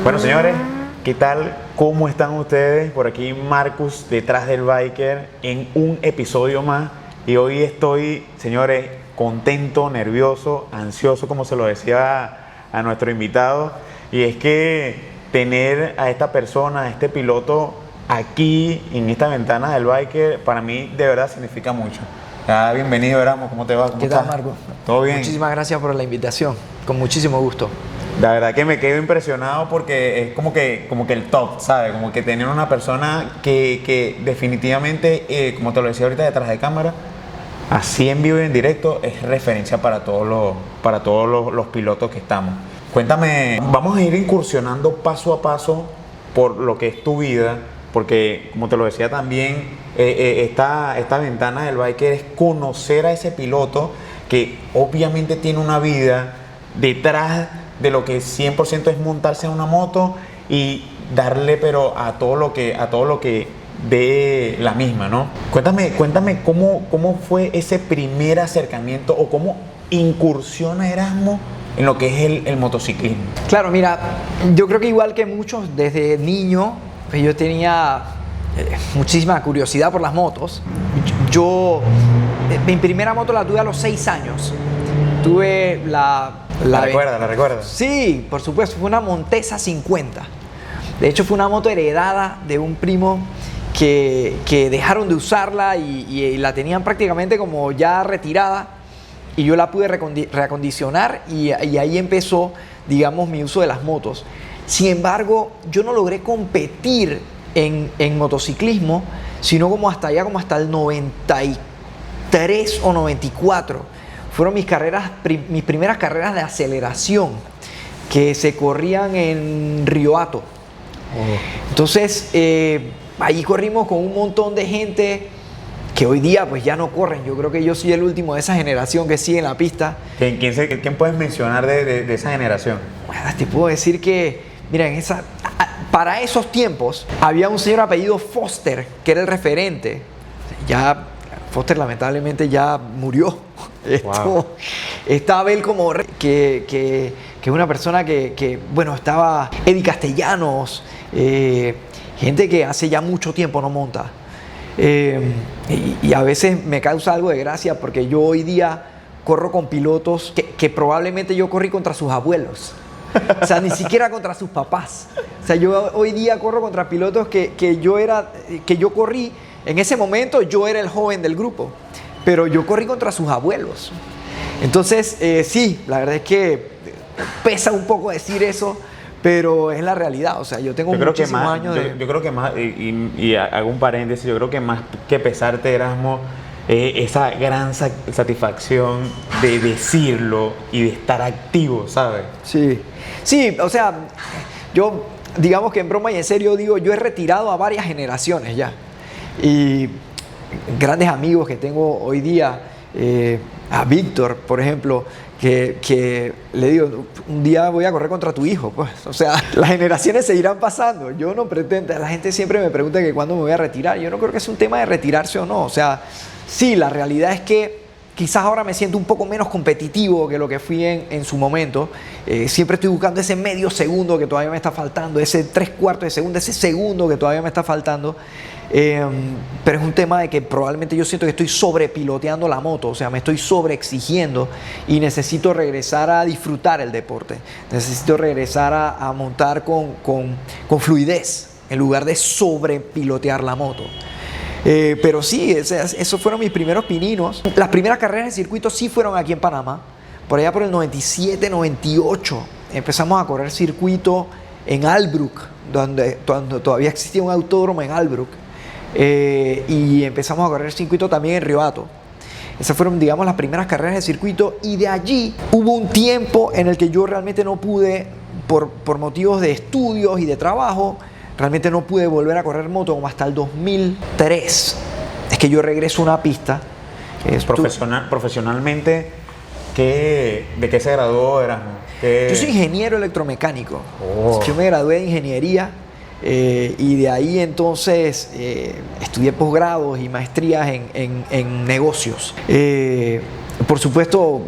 Bueno, señores, ¿qué tal? ¿Cómo están ustedes? Por aquí Marcus, detrás del Biker, en un episodio más. Y hoy estoy, señores, contento, nervioso, ansioso, como se lo decía a nuestro invitado. Y es que tener a esta persona, a este piloto, aquí en esta ventana del Biker, para mí de verdad significa mucho. Bienvenido, Erasmo, ¿cómo te va? ¿Cómo ¿Qué estás? tal, Marco? ¿Todo bien? Muchísimas gracias por la invitación, con muchísimo gusto. La verdad que me quedo impresionado porque es como que el top, ¿sabes? Como que tener una persona que definitivamente, como te lo decía ahorita detrás de cámara, así en vivo y en directo, es referencia para todos los pilotos que estamos. Cuéntame, vamos a ir incursionando paso a paso por lo que es tu vida, porque como te lo decía también, esta ventana del Biker es conocer a ese piloto que obviamente tiene una vida detrás de lo que 100% es montarse en una moto y darle pero a todo lo que dé la misma, ¿no? Cuéntame cómo fue ese primer acercamiento o cómo incursiona Erasmo en lo que es el motociclismo. Claro, mira, yo creo que igual que muchos, desde niño, pues yo tenía muchísima curiosidad por las motos. Mi primera moto la tuve a los 6 años. Tuve ¿La recuerdas? Sí, por supuesto, fue una Montesa 50. De hecho, fue una moto heredada de un primo que dejaron de usarla y la tenían prácticamente como ya retirada. Y yo la pude reacondicionar y ahí empezó, digamos, mi uso de las motos. Sin embargo, yo no logré competir en motociclismo, sino como hasta el 93 o 94. Fueron mis primeras carreras de aceleración que se corrían en Río Hato. Entonces, allí corrimos con un montón de gente que hoy día pues ya no corren. Yo creo que yo soy el último de esa generación que sigue en la pista. ¿Quién puedes mencionar de esa generación? Bueno, te puedo decir que, mira, para esos tiempos había un señor apellido Foster, que era el referente. Ya Foster lamentablemente ya murió. Wow. Estaba él como que es una persona que bueno, estaba Eddie Castellanos, gente que hace ya mucho tiempo no monta. Y a veces me causa algo de gracia porque yo hoy día corro con pilotos que probablemente yo corrí contra sus abuelos. O sea, ni siquiera contra sus papás. O sea, yo hoy día corro contra pilotos que yo corrí. En ese momento yo era el joven del grupo, pero yo corrí contra sus abuelos. Entonces, sí, la verdad es que pesa un poco decir eso, pero es la realidad. O sea, yo tengo muchísimos años de... Yo creo que más, y hago un paréntesis, yo creo que más que pesarte, Erasmo, esa gran satisfacción de decirlo y de estar activo, ¿sabes? Sí, o sea, yo, digamos que en broma y en serio digo, yo he retirado a varias generaciones ya. Y grandes amigos que tengo hoy día, a Víctor, por ejemplo, que le digo, un día voy a correr contra tu hijo, pues. O sea, las generaciones seguirán pasando. Yo no pretendo, la gente siempre me pregunta que cuándo me voy a retirar. Yo no creo que es un tema de retirarse o no. O sea, sí, la realidad es que quizás ahora me siento un poco menos competitivo que lo que fui en su momento. Siempre estoy buscando ese medio segundo que todavía me está faltando, ese 3/4 de segundo, ese segundo que todavía me está faltando. Pero es un tema de que probablemente yo siento que estoy sobrepiloteando la moto, o sea, me estoy sobreexigiendo y necesito regresar a disfrutar el deporte. Necesito regresar a montar con fluidez en lugar de sobrepilotear la moto. Pero sí, esos fueron mis primeros pininos. Las primeras carreras de circuito sí fueron aquí en Panamá. Por allá por el 97, 98 empezamos a correr circuito en Albrook, donde todavía existía un autódromo en Albrook. Y empezamos a correr circuito también en Río Hato. Esas fueron, digamos, las primeras carreras de circuito. Y de allí hubo un tiempo en el que yo realmente no pude, por motivos de estudios y de trabajo, realmente no pude volver a correr moto como hasta el 2003. Es que yo regreso a una pista. Profesionalmente, ¿de qué se graduó Erasmo? Yo soy ingeniero electromecánico. Yo me gradué de ingeniería y de ahí entonces estudié posgrados y maestrías en negocios. Por supuesto,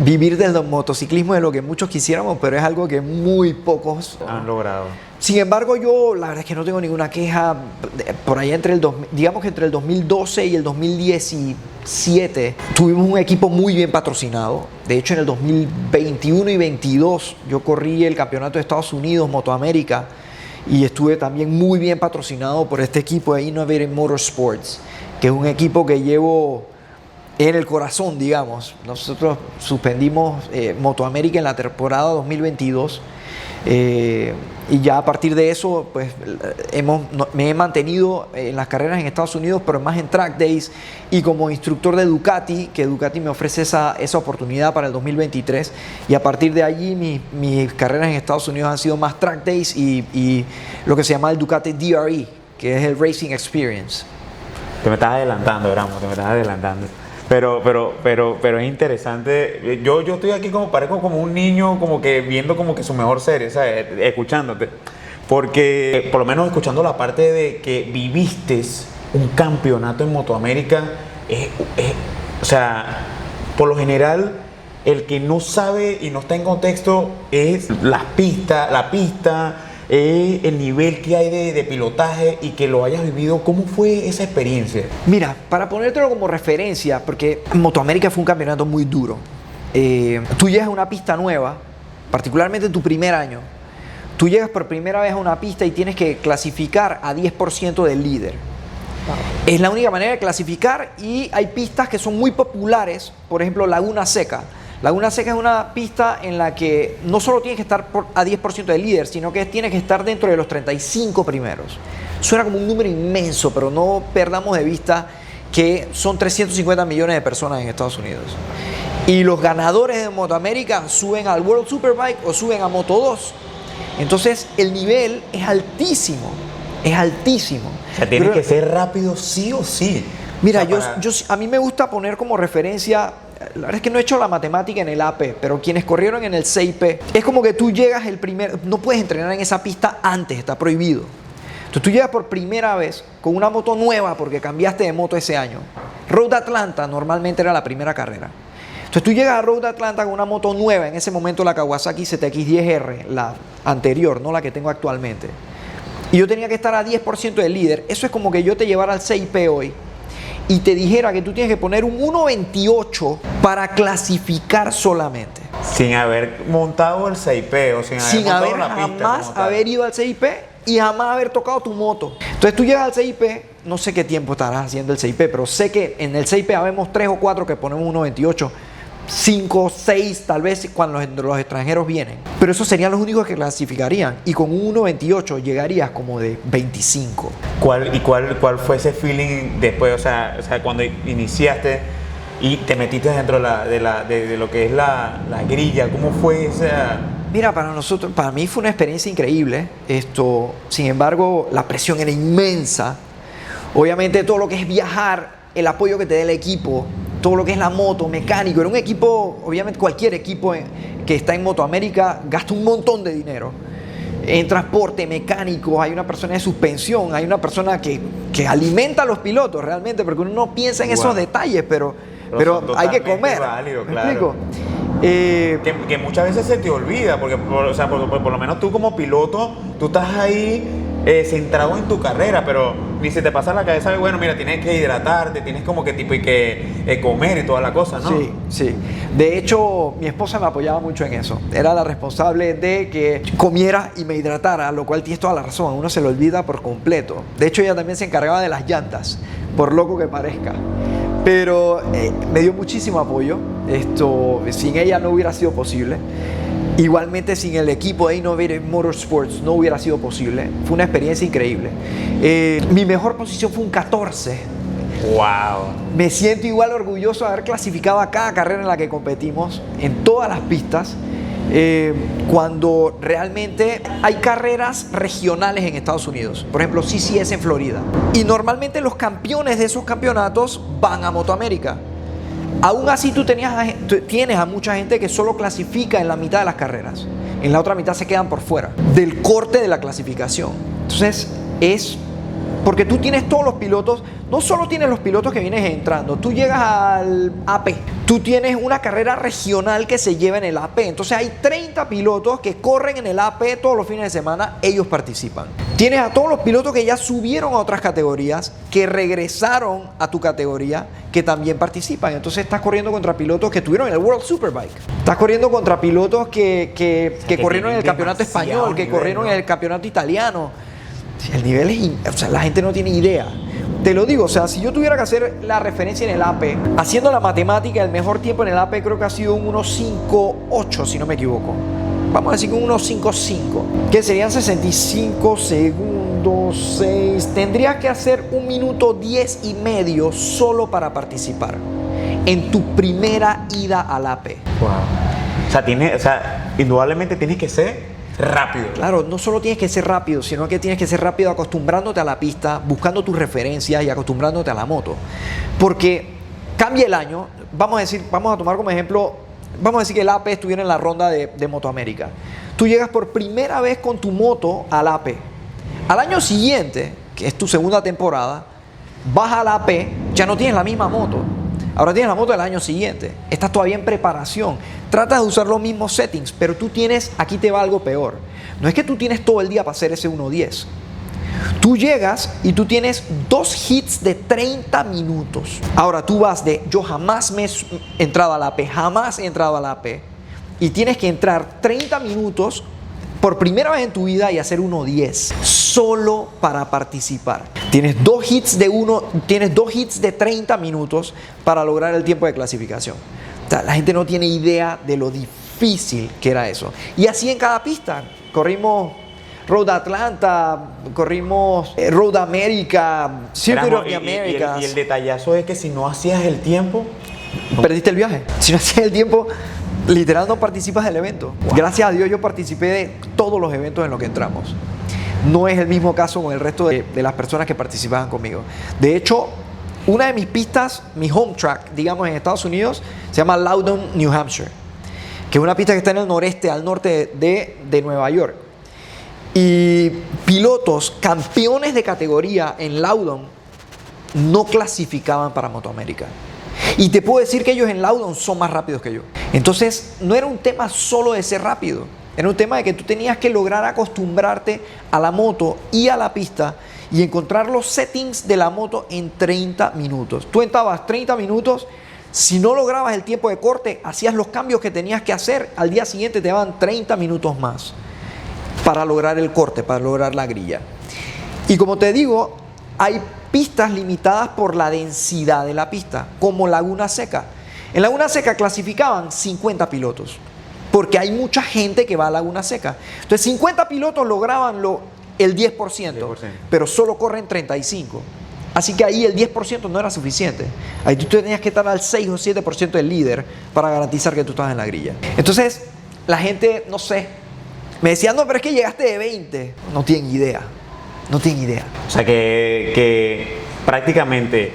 vivir del motociclismo es lo que muchos quisiéramos, pero es algo que muy pocos Han logrado. Sin embargo, yo la verdad es que no tengo ninguna queja. Por ahí digamos que entre el 2012 y el 2017 tuvimos un equipo muy bien patrocinado. De hecho, en el 2021 y 22 yo corrí el campeonato de Estados Unidos, Motoamérica, y estuve también muy bien patrocinado por este equipo de Innovative Motorsports, que es un equipo que llevo en el corazón, digamos. Nosotros suspendimos Motoamérica en la temporada 2022. Y ya a partir de eso, pues me he mantenido en las carreras en Estados Unidos, pero más en track days y como instructor de Ducati, que Ducati me ofrece esa oportunidad para el 2023. Y a partir de allí, mis carreras en Estados Unidos han sido más track days y lo que se llama el Ducati DRE, que es el Racing Experience. Te me estás adelantando, Erasmo, te me estás adelantando. Pero es interesante. Yo estoy aquí parezco como un niño, como que viendo como que su mejor serie, ¿sabes? Escuchándote. Porque, por lo menos escuchando la parte de que viviste un campeonato en Motoamérica, o sea, por lo general, el que no sabe y no está en contexto es la pista, el nivel que hay de pilotaje y que lo hayas vivido. ¿Cómo fue esa experiencia? Mira, para ponértelo como referencia, porque Motoamérica fue un campeonato muy duro. Tú llegas a una pista nueva, particularmente en tu primer año. Tú llegas por primera vez a una pista y tienes que clasificar a 10% del líder. Wow. Es la única manera de clasificar y hay pistas que son muy populares, por ejemplo, Laguna Seca. Laguna Seca es una pista en la que no solo tienes que estar a 10% del líder, sino que tienes que estar dentro de los 35 primeros. Suena como un número inmenso, pero no perdamos de vista que son 350 millones de personas en Estados Unidos. Y los ganadores de Motoamérica suben al World Superbike o suben a Moto 2. Entonces el nivel es altísimo, es altísimo. O sea, tienes que ser rápido sí o sí. Mira, a mí me gusta poner como referencia. La verdad es que no he hecho la matemática en el AP, pero quienes corrieron en el CIP, es como que tú llegas no puedes entrenar en esa pista antes, está prohibido. Entonces tú llegas por primera vez con una moto nueva porque cambiaste de moto ese año. Road Atlanta normalmente era la primera carrera. Entonces tú llegas a Road Atlanta con una moto nueva, en ese momento la Kawasaki ZX-10R, la anterior, no la que tengo actualmente. Y yo tenía que estar a 10% del líder. Eso es como que yo te llevara al CIP hoy y te dijera que tú tienes que poner un 1.28 para clasificar solamente. Sin haber montado el CIP o sin haber montado la pista. Jamás haber ido al CIP y jamás haber tocado tu moto. Entonces tú llegas al CIP, no sé qué tiempo estarás haciendo el CIP, pero sé que en el CIP habemos 3 o 4 que ponemos 1.28. 5, 6 tal vez cuando los extranjeros vienen. Pero esos serían los únicos que clasificarían. Y con un 1.28 llegarías como de 25. ¿Cuál fue ese feeling después? O sea, cuando iniciaste y te metiste dentro de lo que es la grilla. ¿Cómo fue esa? Mira, para mí fue una experiencia increíble. Sin embargo, la presión era inmensa. Obviamente todo lo que es viajar, el apoyo que te dé el equipo, todo lo que es la moto, mecánico. Era un equipo, obviamente cualquier equipo que está en Motoamérica gasta un montón de dinero. En transporte, mecánico, hay una persona de suspensión, hay una persona que alimenta a los pilotos realmente, porque uno no piensa en esos detalles, pero hay que comer. Válido, ¿Me claro. explico? Que muchas veces se te olvida, porque por lo menos tú como piloto, tú estás ahí centrado en tu carrera, pero ni se te pasa la cabeza de, bueno, mira, tienes que hidratarte, tienes como que tipo y que comer y toda la cosa, ¿no? Sí, sí. De hecho, mi esposa me apoyaba mucho en eso. Era la responsable de que comiera y me hidratara, lo cual tienes toda la razón. A uno se lo olvida por completo. De hecho, ella también se encargaba de las llantas, por loco que parezca. Pero me dio muchísimo apoyo. Sin ella no hubiera sido posible. Igualmente sin el equipo de Innovative Motorsports no hubiera sido posible. Fue una experiencia increíble. Mi mejor posición fue un 14. ¡Wow! Me siento igual orgulloso de haber clasificado a cada carrera en la que competimos, en todas las pistas. Cuando realmente hay carreras regionales en Estados Unidos, por ejemplo CCS en Florida, y normalmente los campeones de esos campeonatos van a Motoamérica. Aún así tú tienes a mucha gente que solo clasifica en la mitad de las carreras, en la otra mitad se quedan por fuera del corte de la clasificación. Entonces es Porque tú tienes todos los pilotos, no solo tienes los pilotos que vienes entrando, tú llegas al AP, tú tienes una carrera regional que se lleva en el AP, entonces hay 30 pilotos que corren en el AP todos los fines de semana, ellos participan. Tienes a todos los pilotos que ya subieron a otras categorías, que regresaron a tu categoría, que también participan. Entonces estás corriendo contra pilotos que estuvieron en el World Superbike. Estás corriendo contra pilotos que corrieron en el campeonato español, que corrieron en el campeonato italiano. El nivel es, o sea, la gente no tiene idea. Te lo digo, o sea, si yo tuviera que hacer la referencia en el AP, haciendo la matemática, el mejor tiempo en el AP creo que ha sido un 1.58, si no me equivoco. Vamos a decir un 1.55, que serían 65 segundos, 6. Tendrías que hacer 1 minuto 10 y medio solo para participar en tu primera ida al AP. Wow. O sea, indudablemente tienes que ser rápido. Claro, no solo tienes que ser rápido, sino que tienes que ser rápido acostumbrándote a la pista, buscando tus referencias y acostumbrándote a la moto. Porque cambia el año, vamos a tomar como ejemplo, vamos a decir que el AP estuviera en la ronda de Motoamérica. Tú llegas por primera vez con tu moto al AP. Al año siguiente, que es tu segunda temporada, vas al AP, ya no tienes la misma moto. Ahora tienes la moto del año siguiente. Estás todavía en preparación. Tratas de usar los mismos settings, pero tú tienes, aquí te va algo peor. No es que tú tienes todo el día para hacer ese 1.10. Tú llegas y tú tienes 2 hits de 30 minutos. Ahora tú vas de, yo jamás me he entrado al AP, jamás he entrado al AP. Y tienes que entrar 30 minutos por primera vez en tu vida y hacer 1.10 solo para participar. Tienes 2 hits de 30 minutos para lograr el tiempo de clasificación. O sea, la gente no tiene idea de lo difícil que era eso. Y así en cada pista. Corrimos Road Atlanta, corrimos Road America, Circuit of the Americas. Y el detallazo es que si no hacías el tiempo, perdiste el viaje. Si no hacías el tiempo, literal no participas del evento. Wow. Gracias a Dios yo participé de todos los eventos en los que entramos. No es el mismo caso con el resto de las personas que participaban conmigo. De hecho, una de mis pistas, mi home track, digamos en Estados Unidos, se llama Loudon, New Hampshire, que es una pista que está en el noreste, al norte de Nueva York. Y pilotos, campeones de categoría en Loudon, no clasificaban para Motoamérica. Y te puedo decir que ellos en Loudon son más rápidos que yo. Entonces, no era un tema solo de ser rápido. Era un tema de que tú tenías que lograr acostumbrarte a la moto y a la pista y encontrar los settings de la moto en 30 minutos. Tú entrabas 30 minutos, si no lograbas el tiempo de corte, hacías los cambios que tenías que hacer, al día siguiente te daban 30 minutos más para lograr el corte, para lograr la grilla. Y como te digo, hay pistas limitadas por la densidad de la pista, como Laguna Seca. En Laguna Seca clasificaban 50 pilotos, porque hay mucha gente que va a Laguna Seca. Entonces 50 pilotos lograban el 10%, pero solo corren 35. Así que ahí el 10% no era suficiente. Ahí tú tenías que estar al 6 o 7% del líder para garantizar que tú estabas en la grilla. Entonces la gente, no sé, me decían, no, pero es que llegaste de 20. No tienen idea. No tienen idea. O sea que prácticamente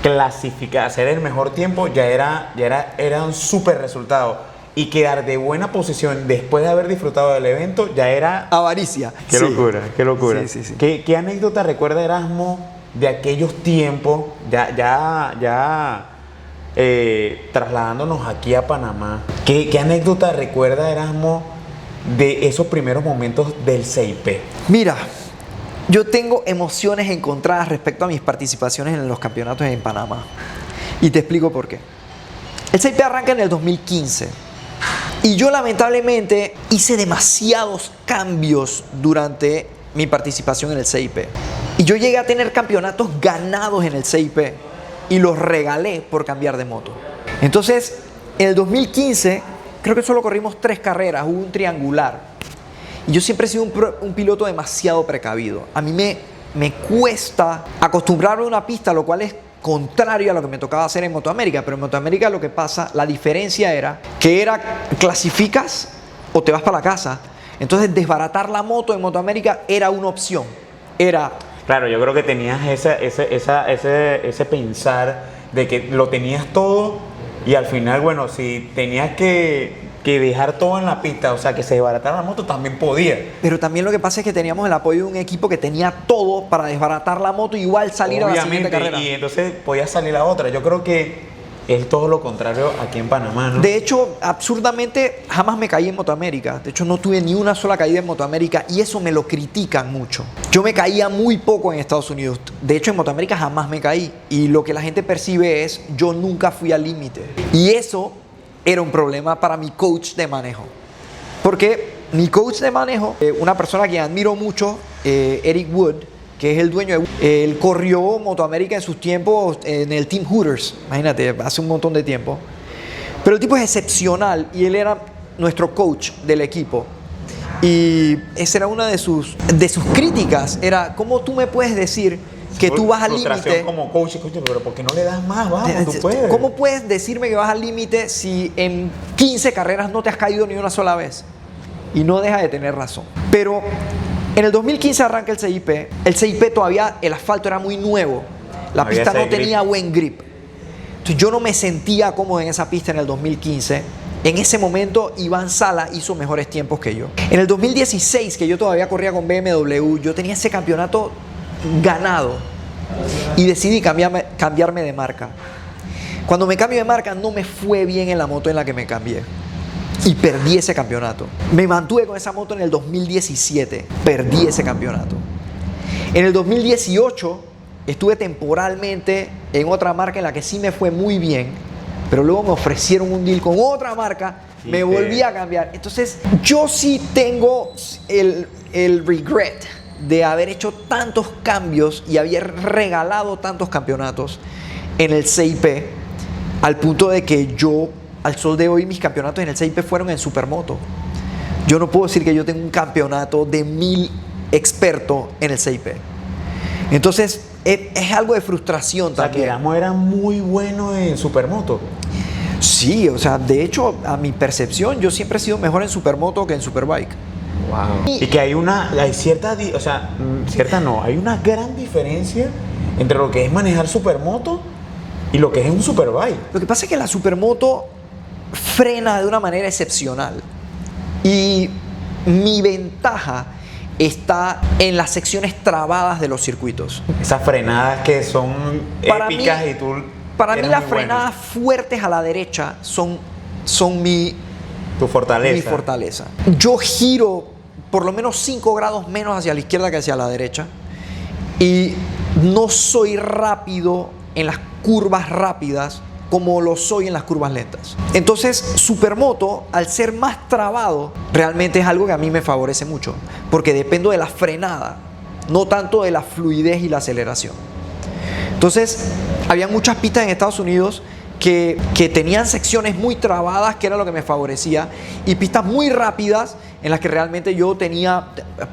clasificar, hacer el mejor tiempo ya era un súper resultado. Y quedar de buena posición después de haber disfrutado del evento ya era avaricia. Qué locura, qué locura. Sí. ¿Qué anécdota recuerda Erasmo de aquellos tiempos, trasladándonos aquí a Panamá? ¿Qué anécdota recuerda Erasmo de esos primeros momentos del CIP? Mira, yo tengo emociones encontradas respecto a mis participaciones en los campeonatos en Panamá. Y te explico por qué. El CIP arranca en el 2015. Y yo lamentablemente hice demasiados cambios durante mi participación en el CIP. Y yo llegué a tener campeonatos ganados en el CIP y los regalé por cambiar de moto. Entonces, en el 2015, creo que solo corrimos 3 carreras, hubo un triangular. Y yo siempre he sido un piloto demasiado precavido. A mí me cuesta acostumbrarme a una pista, lo cual es contrario a lo que me tocaba hacer en Motoamérica. Pero en Motoamérica lo que pasa, la diferencia era clasificas o te vas para la casa. Entonces desbaratar la moto en Motoamérica era una opción. Claro, yo creo que tenías ese pensar de que lo tenías todo y al final, bueno, si tenías que que dejar todo en la pista, o sea, que se desbaratara la moto, también podía. Pero también lo que pasa es que teníamos el apoyo de un equipo que tenía todo para desbaratar la moto y igual salir a la siguiente carrera. Y entonces podía salir la otra. Yo creo que es todo lo contrario aquí en Panamá, ¿no? De hecho, absurdamente, jamás me caí en Motoamérica. De hecho, no tuve ni una sola caída en Motoamérica y eso me lo critican mucho. Yo me caía muy poco en Estados Unidos. De hecho, en Motoamérica jamás me caí. Y lo que la gente percibe es, yo nunca fui al límite. Y eso era un problema para mi coach de manejo. Porque mi coach de manejo, una persona que admiro mucho, Eric Wood, que es el dueño de... Él corrió Motoamérica en sus tiempos en el Team Hooters, imagínate, hace un montón de tiempo. Pero el tipo es excepcional y él era nuestro coach del equipo. Y esa era una de sus críticas, era ¿cómo tú me puedes decir que tú vas al límite? Como coach, pero ¿por qué no le das más? Vamos, tú puedes. ¿Cómo puedes decirme que vas al límite si en 15 carreras no te has caído ni una sola vez? Y no deja de tener razón. Pero en el 2015 arranca el CIP. El CIP todavía, el asfalto era muy nuevo. La pista no tenía buen grip. Entonces yo no me sentía cómodo en esa pista en el 2015. En ese momento Iván Sala hizo mejores tiempos que yo. En el 2016, que yo todavía corría con BMW, yo tenía ese campeonato ganado y decidí cambiarme de marca. Cuando me cambio de marca no me fue bien en la moto en la que me cambié. Y perdí ese campeonato. Me mantuve con esa moto en el 2017. Perdí ese campeonato. En el 2018 estuve temporalmente en otra marca en la que sí me fue muy bien. Pero luego me ofrecieron un deal con otra marca. Me volví a cambiar. Entonces yo sí tengo el regret de haber hecho tantos cambios y haber regalado tantos campeonatos en el CIP. Al punto de que yo... Al sol de hoy mis campeonatos en el CIP fueron en Supermoto. Yo no puedo decir que yo tengo un campeonato de 1000 expertos en el CIP. Entonces es algo de frustración también. O sea, que Erasmo era muy bueno en Supermoto. Sí, o sea, de hecho, a mi percepción, yo siempre he sido mejor en Supermoto que en Superbike. Wow. Y que hay cierta, o sea, cierta no, hay una gran diferencia entre lo que es manejar Supermoto y lo que es un Superbike. Lo que pasa es que la Supermoto frena de una manera excepcional y mi ventaja está en las secciones trabadas de los circuitos. Esas frenadas que son épicas y tú... Para mí las frenadas fuertes a la derecha son tu fortaleza. Mi fortaleza. Yo giro por lo menos 5 grados menos hacia la izquierda que hacia la derecha y no soy rápido en las curvas rápidas como lo soy en las curvas lentas. Entonces, Supermoto, al ser más trabado, realmente es algo que a mí me favorece mucho, porque dependo de la frenada, no tanto de la fluidez y la aceleración. Entonces, había muchas pistas en Estados Unidos que tenían secciones muy trabadas, que era lo que me favorecía, y pistas muy rápidas en las que realmente yo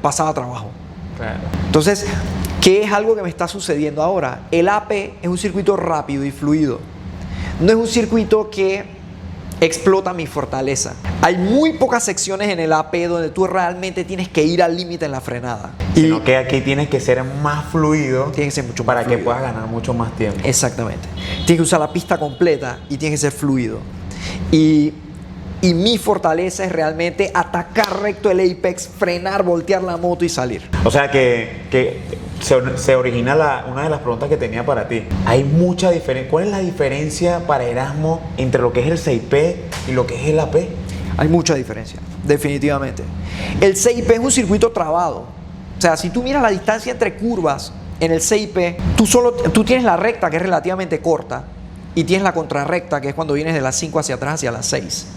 pasaba trabajo. Claro. Entonces, ¿qué es algo que me está sucediendo ahora? El AP es un circuito rápido y fluido. No es un circuito que explota mi fortaleza. Hay muy pocas secciones en el AP donde tú realmente tienes que ir al límite en la frenada. Sino que aquí tienes que ser más fluido. Tienes que ser mucho más para fluido. Que puedas ganar mucho más tiempo. Exactamente. Tienes que usar la pista completa y tienes que ser fluido. Y mi fortaleza es realmente atacar recto el apex, frenar, voltear la moto y salir. O sea que se origina una de las preguntas que tenía para ti. Hay mucha diferencia. ¿Cuál es la diferencia para Erasmo entre lo que es el CIP y lo que es el AP? Hay mucha diferencia, definitivamente. El CIP es un circuito trabado. O sea, si tú miras la distancia entre curvas en el CIP, tú tienes la recta, que es relativamente corta, y tienes la contrarrecta, que es cuando vienes de las 5 hacia atrás hacia las 6,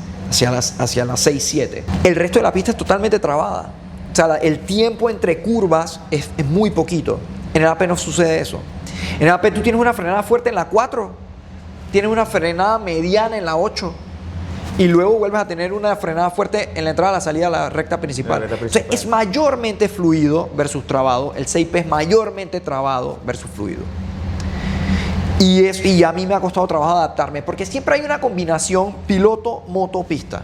hacia las 6, 7. El resto de la pista es totalmente trabada. O sea, el tiempo entre curvas es muy poquito. En el AP no sucede eso. En el AP tú tienes una frenada fuerte en la 4, tienes una frenada mediana en la 8 y luego vuelves a tener una frenada fuerte en la entrada a la salida a la recta principal. O sea, es mayormente fluido versus trabado. El CIP es mayormente trabado versus fluido. Y a mí me ha costado trabajo adaptarme porque siempre hay una combinación piloto-moto-pista.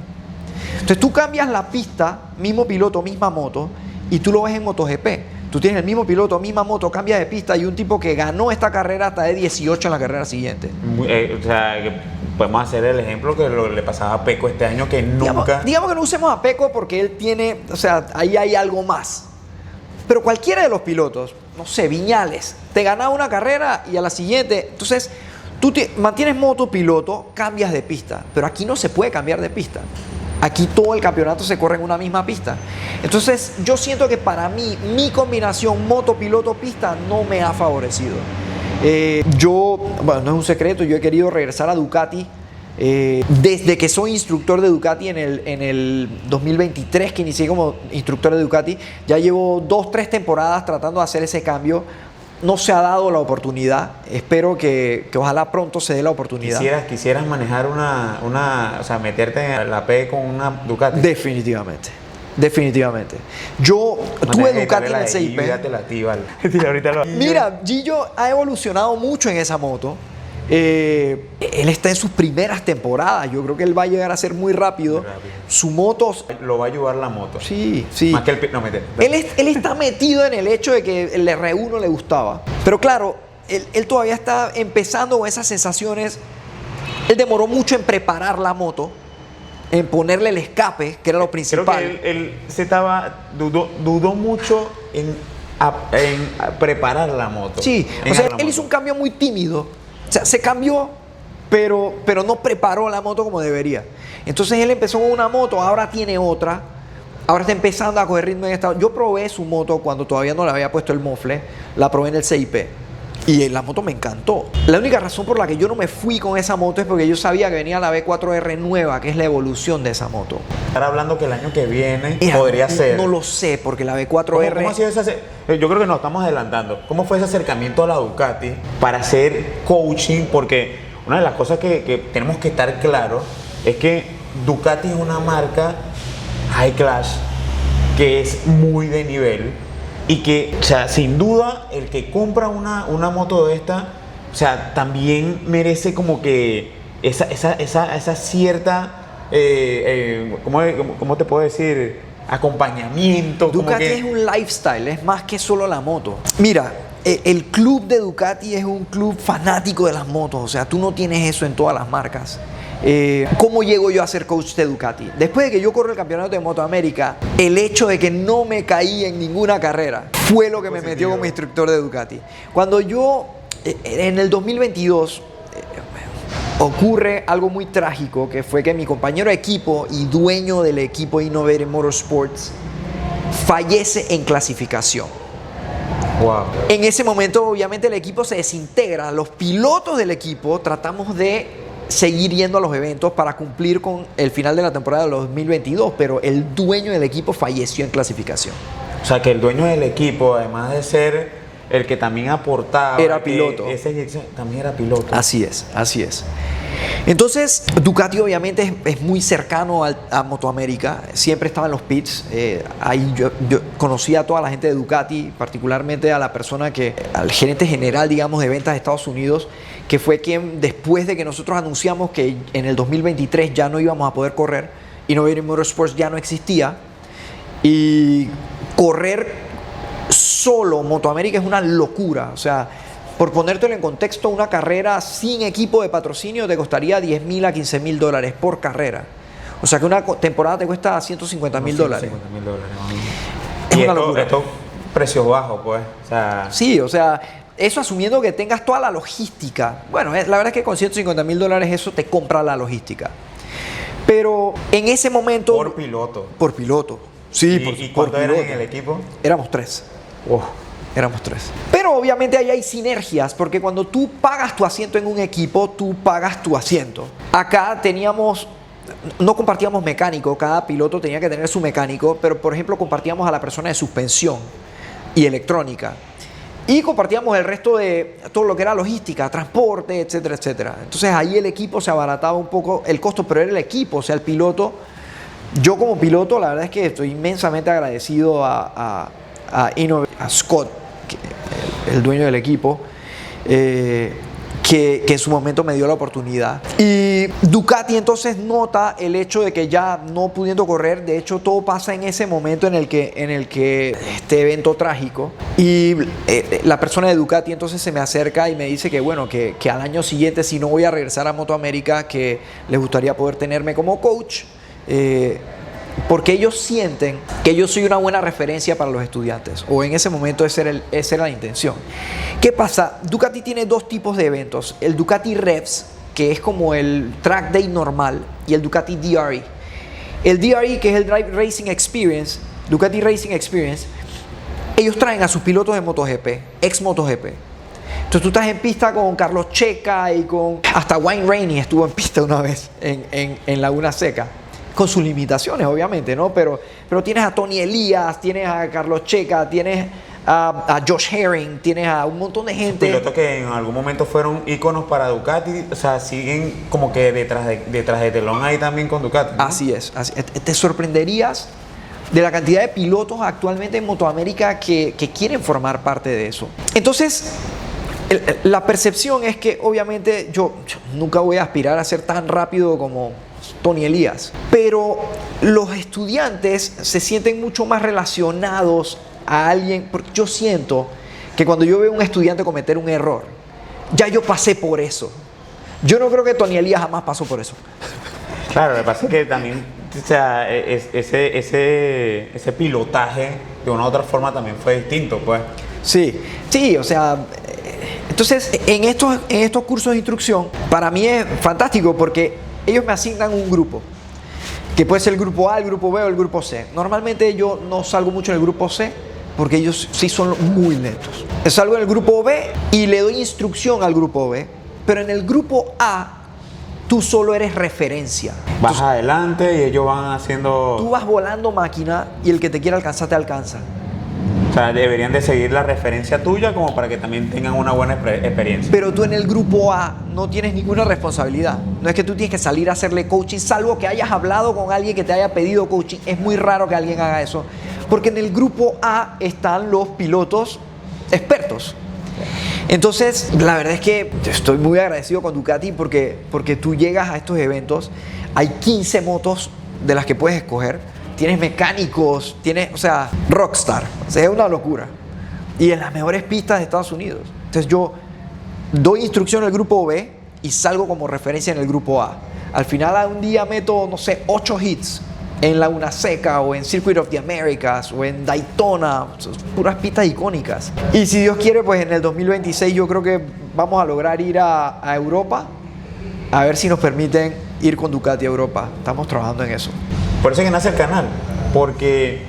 Entonces tú cambias la pista, mismo piloto, misma moto, y tú lo ves en MotoGP. Tú tienes el mismo piloto, misma moto, cambia de pista y un tipo que ganó esta carrera hasta de 18 en la carrera siguiente. O sea, podemos hacer el ejemplo que le pasaba a Pecco este año, que nunca... Digamos que no usemos a Pecco porque él tiene, o sea, ahí hay algo más. Pero cualquiera de los pilotos, no sé, Viñales, te ganaba una carrera y a la siguiente, entonces tú mantienes motopiloto, cambias de pista, pero aquí no se puede cambiar de pista. Aquí todo el campeonato se corre en una misma pista. Entonces yo siento que para mí, mi combinación motopiloto-pista no me ha favorecido. Bueno, no es un secreto, yo he querido regresar a Ducati. Desde que soy instructor de Ducati en el 2023, que inicié como instructor de Ducati, ya llevo 2-3 temporadas tratando de hacer ese cambio. No se ha dado la oportunidad. Espero que ojalá pronto se dé la oportunidad. ¿Quisieras manejar o sea, meterte en la P con una Ducati? Definitivamente. Yo tuve Ducati en el CIP. Mira, Gillo ha evolucionado mucho en esa moto. Él está en sus primeras temporadas. Yo creo que él va a llegar a ser muy rápido. Su moto... Lo va a ayudar la moto. Sí. Más que el... No, él está metido en el hecho de que el R1 le gustaba. Pero claro, él todavía está empezando con esas sensaciones. Él demoró mucho en preparar la moto, en ponerle el escape, que era lo principal. Creo que él dudó mucho en preparar la moto. Sí, o sea, él hizo un cambio muy tímido. O sea, se cambió, pero no preparó la moto como debería. Entonces él empezó con una moto, ahora tiene otra. Ahora está empezando a coger ritmo en esta. Yo probé su moto cuando todavía no le había puesto el mofle. La probé en el CIP. Y la moto me encantó. La única razón por la que yo no me fui con esa moto es porque yo sabía que venía la V4R nueva, que es la evolución de esa moto. Estar hablando que el año que viene podría ser. No lo sé, porque la V4R... ¿Cómo ha sido yo creo que nos estamos adelantando. ¿Cómo fue ese acercamiento a la Ducati para hacer coaching? Porque una de las cosas que tenemos que estar claros es que Ducati es una marca high class, que es muy de nivel. Y que, o sea, sin duda, el que compra una moto de esta, o sea, también merece como que esa cierta, ¿cómo te puedo decir? Acompañamiento. Ducati es un lifestyle, es más que solo la moto. Mira, el club de Ducati es un club fanático de las motos, o sea, tú no tienes eso en todas las marcas. ¿Cómo llego yo a ser coach de Ducati? Después de que yo corro el campeonato de Moto América, el hecho de que no me caí en ninguna carrera fue lo que me metió como instructor de Ducati. Cuando yo, en el 2022, ocurre algo muy trágico, que fue que mi compañero de equipo y dueño del equipo Innovative Motorsports fallece en clasificación. Wow. En ese momento, obviamente, el equipo se desintegra. Los pilotos del equipo tratamos de seguir yendo a los eventos para cumplir con el final de la temporada de 2022, pero el dueño del equipo falleció en clasificación. O sea, que el dueño del equipo, además de ser el que también aportaba... Era piloto. También era piloto. Así es. Entonces, Ducati obviamente es muy cercano a Motoamérica, siempre estaba en los pits. Ahí yo conocía a toda la gente de Ducati, particularmente al gerente general, digamos, de ventas de Estados Unidos, que fue quien, después de que nosotros anunciamos que en el 2023 ya no íbamos a poder correr, Innovative Motorsports ya no existía, y correr solo Motoamérica es una locura. O sea, por ponértelo en contexto, una carrera sin equipo de patrocinio te costaría $10,000 a $15,000 por carrera. O sea que una temporada te cuesta $150,000. $150,000. Es una locura. Esto precios bajos, pues. O sea, sí, o sea, eso asumiendo que tengas toda la logística. Bueno, la verdad es que con $150,000 eso te compra la logística. Pero en ese momento... Por piloto. Por piloto. Sí, ¿Y cuántos eran en el equipo? Éramos 3. Éramos 3. Pero obviamente ahí hay sinergias, porque cuando tú pagas tu asiento en un equipo, tú pagas tu asiento. Acá no compartíamos mecánico, cada piloto tenía que tener su mecánico, pero por ejemplo compartíamos a la persona de suspensión y electrónica. Y compartíamos el resto de todo lo que era logística, transporte, etcétera, etcétera. Entonces ahí el equipo se abarataba un poco el costo, pero era el equipo, o sea, el piloto. Yo como piloto, la verdad es que estoy inmensamente agradecido a Scott, el dueño del equipo, que en su momento me dio la oportunidad. Y Ducati entonces nota el hecho de que ya no pudiendo correr, de hecho todo pasa en ese momento en el que este evento trágico, y la persona de Ducati entonces se me acerca y me dice que bueno, que al año siguiente, si no voy a regresar a Moto América, que les gustaría poder tenerme como coach, porque ellos sienten que yo soy una buena referencia para los estudiantes, o en ese momento esa era la intención. ¿Qué pasa? Ducati tiene dos tipos de eventos: el Ducati Revs, que es como el track day normal, y el Ducati DRE. El DRE, que es el Drive Racing Experience, Ducati Racing Experience, ellos traen a sus pilotos de MotoGP, ex MotoGP. Entonces tú estás en pista con Carlos Checa y hasta Wayne Rainey estuvo en pista una vez en Laguna Seca, con sus limitaciones obviamente, ¿no? Pero tienes a Tony Elías, tienes a Carlos Checa, tienes a Josh Herring, tienes a un montón de gente. Pilotos que en algún momento fueron íconos para Ducati, o sea, siguen como que detrás de telón ahí también con Ducati, ¿no? Así es. Te sorprenderías de la cantidad de pilotos actualmente en Motoamérica que quieren formar parte de eso. Entonces, la percepción es que obviamente yo nunca voy a aspirar a ser tan rápido como Tony Elías, pero los estudiantes se sienten mucho más relacionados a alguien, porque yo siento que cuando yo veo a un estudiante cometer un error, ya yo pasé por eso. Yo no creo que Tony Elías jamás pasó por eso. Claro, lo que pasa es que también, o sea, ese pilotaje de una u otra forma también fue distinto, pues. Sí, o sea, entonces en estos cursos de instrucción para mí es fantástico porque ellos me asignan un grupo, que puede ser el grupo A, el grupo B o el grupo C. Normalmente yo no salgo mucho en el grupo C porque ellos sí son muy lentos. Salgo en el grupo B y le doy instrucción al grupo B, pero en el grupo A tú solo eres referencia. Vas adelante y ellos van haciendo... Tú vas volando máquina y el que te quiera alcanzar te alcanza. O sea, deberían de seguir la referencia tuya como para que también tengan una buena experiencia. Pero tú en el grupo A no tienes ninguna responsabilidad. No es que tú tienes que salir a hacerle coaching, salvo que hayas hablado con alguien que te haya pedido coaching. Es muy raro que alguien haga eso. Porque en el grupo A están los pilotos expertos. Entonces, la verdad es que estoy muy agradecido con Ducati porque tú llegas a estos eventos, hay 15 motos de las que puedes escoger. Tienes mecánicos, o sea, rockstar. O sea, es una locura. Y en las mejores pistas de Estados Unidos. Entonces yo doy instrucción al grupo B y salgo como referencia en el grupo A. Al final un día meto, no sé, 8 hits en Laguna Seca o en Circuit of the Americas o en Daytona. Puras pistas icónicas. Y si Dios quiere, pues en el 2026 yo creo que vamos a lograr ir a Europa, a ver si nos permiten ir con Ducati a Europa. Estamos trabajando en eso. Por eso es que nace el canal, porque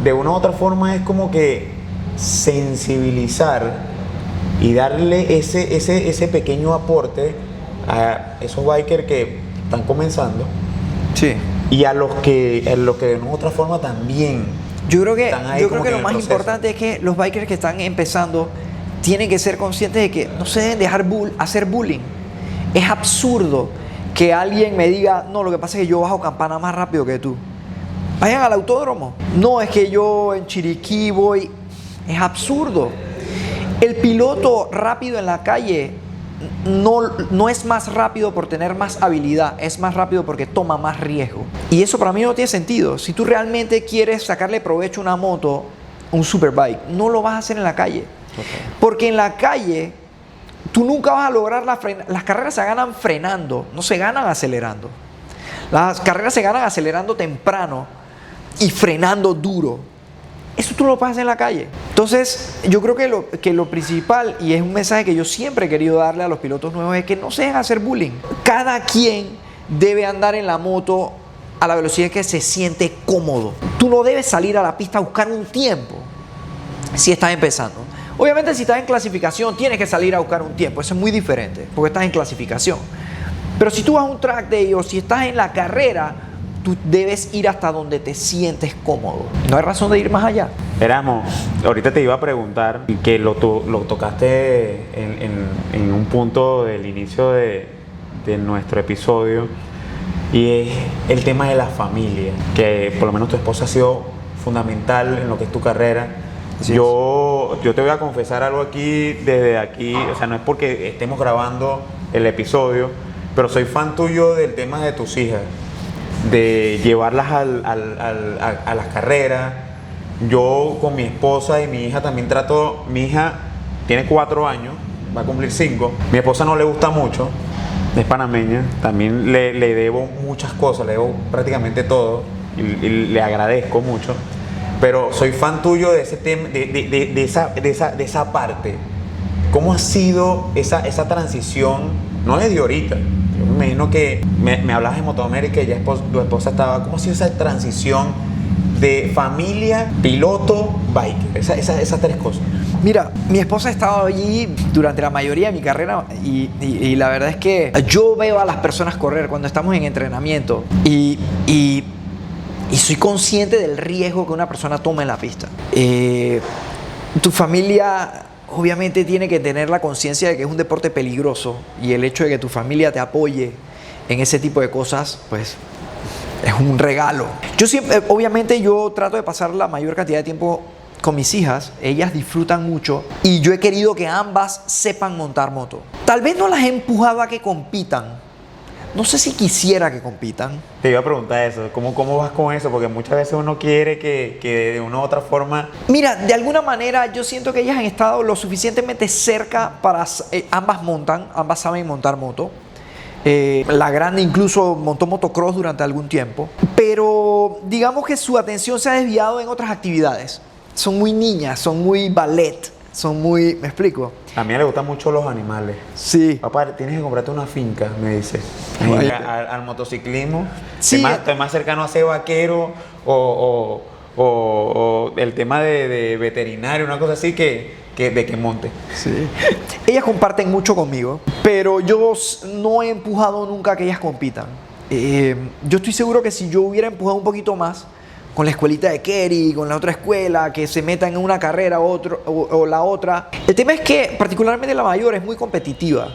de una u otra forma es como que sensibilizar y darle ese pequeño aporte a esos bikers que están comenzando. Sí. Y a los que de una u otra forma también yo creo que lo más proceso. importante es que los bikers que están empezando tienen que ser conscientes de que no se deben dejar hacer bullying. Es absurdo que alguien me diga, no, lo que pasa es que yo bajo campana más rápido que tú. Vayan al autódromo. No, es que yo en Chiriquí voy. Es absurdo. El piloto rápido en la calle no es más rápido por tener más habilidad, es más rápido porque toma más riesgo. Y eso para mí no tiene sentido. Si tú realmente quieres sacarle provecho a una moto, un superbike, no lo vas a hacer en la calle. Porque en la calle tú nunca vas a lograr las carreras se ganan frenando, no se ganan acelerando. Las carreras se ganan acelerando temprano y frenando duro. Eso tú lo pasas en la calle. Entonces, yo creo que lo principal, y es un mensaje que yo siempre he querido darle a los pilotos nuevos, es que no se dejen hacer bullying. Cada quien debe andar en la moto a la velocidad que se siente cómodo. Tú no debes salir a la pista a buscar un tiempo si estás empezando. Obviamente si estás en clasificación tienes que salir a buscar un tiempo, eso es muy diferente porque estás en clasificación. Pero si tú vas a un track day o si estás en la carrera, tú debes ir hasta donde te sientes cómodo. No hay razón de ir más allá. Éramos, ahorita te iba a preguntar, que lo tocaste en un punto del inicio de nuestro episodio, y es el tema de la familia, que por lo menos tu esposa ha sido fundamental en lo que es tu carrera. Yo te voy a confesar algo aquí, desde aquí, o sea, no es porque estemos grabando el episodio, pero soy fan tuyo del tema de tus hijas, de llevarlas a las carreras. Yo con mi esposa y mi hija también trato, mi hija tiene 4 años, va a cumplir 5, mi esposa no le gusta mucho, es panameña, también le debo muchas cosas, le debo prácticamente todo y le agradezco mucho. Pero soy fan tuyo de ese tema, de esa parte. ¿Cómo ha sido esa transición? No desde ahorita. Yo me imagino que me hablabas de Motoamérica y ya tu esposa estaba. ¿Cómo ha sido esa transición de familia, piloto, biker? Esas 3 cosas. Mira, mi esposa ha estado allí durante la mayoría de mi carrera y la verdad es que yo veo a las personas correr cuando estamos en entrenamiento y soy consciente del riesgo que una persona toma en la pista. Tu familia obviamente tiene que tener la conciencia de que es un deporte peligroso y el hecho de que tu familia te apoye en ese tipo de cosas, pues es un regalo. Yo siempre, obviamente yo trato de pasar la mayor cantidad de tiempo con mis hijas, ellas disfrutan mucho y yo he querido que ambas sepan montar moto. Tal vez no las he empujado a que compitan. No sé si quisiera que compitan. Te iba a preguntar eso, ¿cómo vas con eso? Porque muchas veces uno quiere que de una u otra forma... Mira, de alguna manera yo siento que ellas han estado lo suficientemente cerca para... ambas saben montar moto. La grande incluso montó motocross durante algún tiempo. Pero digamos que su atención se ha desviado en otras actividades. Son muy niñas, son muy ballet, son muy... ¿Me explico? A mí le gustan mucho los animales. Sí. Papá, tienes que comprarte una finca, me dice. Al motociclismo. Sí. Estoy más cercano a ser vaquero o el tema de veterinario, una cosa así de que monte. Sí. Ellas comparten mucho conmigo, pero yo no he empujado nunca a que ellas compitan. Yo estoy seguro que si yo hubiera empujado un poquito más con la escuelita de Kerry, con la otra escuela, que se metan en una carrera o la otra. El tema es que particularmente la mayor es muy competitiva.